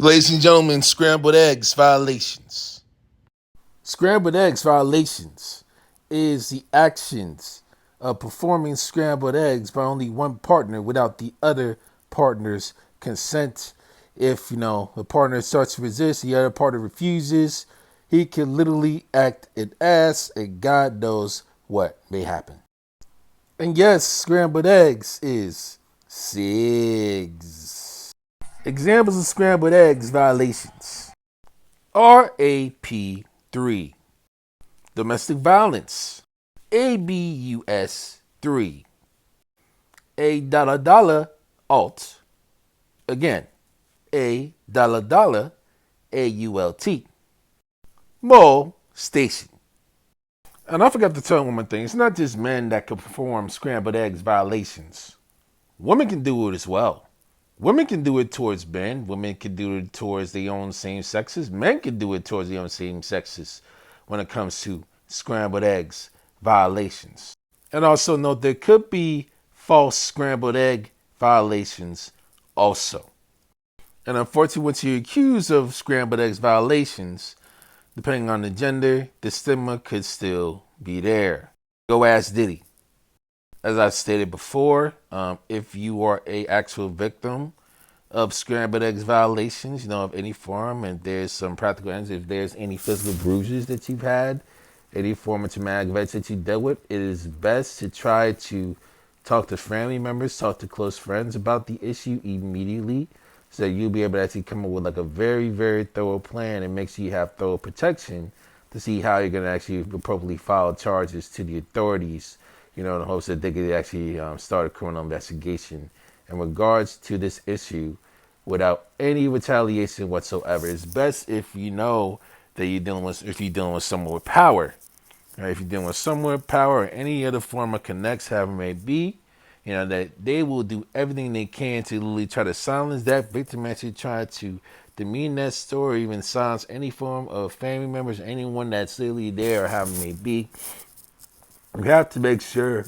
Ladies and gentlemen, scrambled eggs violations. Scrambled eggs violations is the actions of performing scrambled eggs by only one partner without the other partner's consent. If, the partner starts to resist, the other partner refuses, he can literally act an ass and God knows what may happen. And yes, scrambled eggs is Seggs. Examples of scrambled eggs violations. RAP3. Domestic violence. ABUS3. A ault. Again, A AULT. Station. And I forgot to tell you one more thing. It's not just men that can perform scrambled eggs violations. Women can do it as well. Women can do it towards men. Women can do it towards their own same sexes. Men can do it towards their own same sexes when it comes to scrambled eggs violations. And also note there could be false scrambled egg violations also. And unfortunately, once you're accused of scrambled eggs violations, depending on the gender, the stigma could still be there. Go ask Diddy. As I stated before, if you are a actual victim of scrambled eggs violations, of any form, and there's some practical ends, if there's any physical bruises that you've had, any form of traumatic events that you dealt with, it is best to try to talk to family members, talk to close friends about the issue immediately, so that you'll be able to actually come up with like a very, very thorough plan and make sure you have thorough protection to see how you're going to actually appropriately file charges to the authorities, in the hopes that they could actually start a criminal investigation in regards to this issue without any retaliation whatsoever. It's best if you know that you're dealing with someone with power. Right? If you're dealing with someone with power or any other form of connects, however it may be, that they will do everything they can to literally try to silence that victim, actually try to demean that story, even silence any form of family members, anyone that's literally there or however it may be. You have to make sure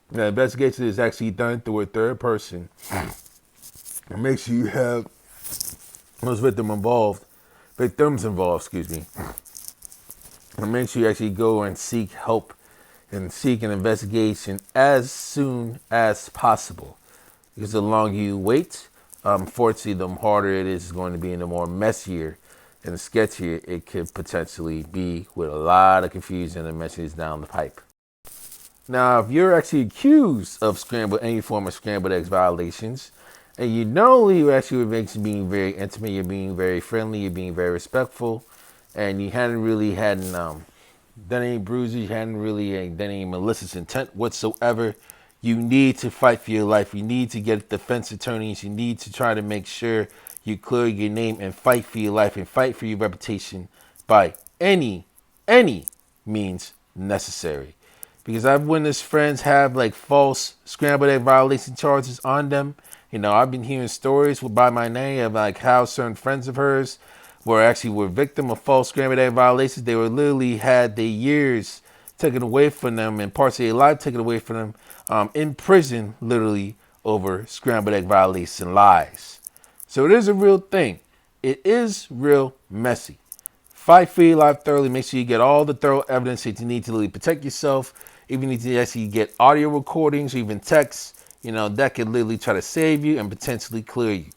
the investigation is actually done through a third person. And make sure you have those victims involved, and make sure you actually go and seek help and seek an investigation as soon as possible. Because the longer you wait, unfortunately, the harder it is going to be and the more messier and sketchier it could potentially be, with a lot of confusion and messages down the pipe. Now, if you're actually accused of any form of scrambled eggs violations, and you're actually being very intimate, you're being very friendly, you're being very respectful, and you hadn't done any bruises, you hadn't really done any malicious intent whatsoever, you need to fight for your life. You need to get defense attorneys. You need to try to make sure you clear your name and fight for your life and fight for your reputation by any means necessary. Because I've witnessed friends have like false scrambled egg violation charges on them. I've been hearing stories by my name of like how certain friends of hers were victim of false scrambled egg violations. They were literally had their years taken away from them and parts of their life taken away from them in prison, literally over scrambled egg violations and lies. So it is a real thing. It is real messy. Fight for your life thoroughly. Make sure you get all the thorough evidence that you need to really protect yourself. If you need to actually get audio recordings or even texts, that could literally try to save you and potentially clear you.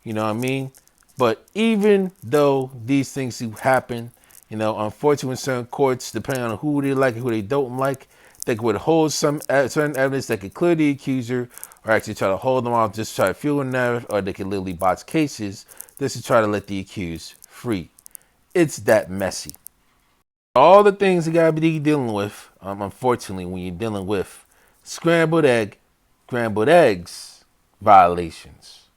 You know what I mean? But even though these things do happen, unfortunately in certain courts, depending on who they like and who they don't like, they could withhold some certain evidence that could clear the accuser, or actually try to hold them off, just try to fuel a narrative, or they could literally botch cases just to try to let the accused free. It's that messy. All the things you gotta be dealing with, unfortunately, when you're dealing with scrambled eggs violations.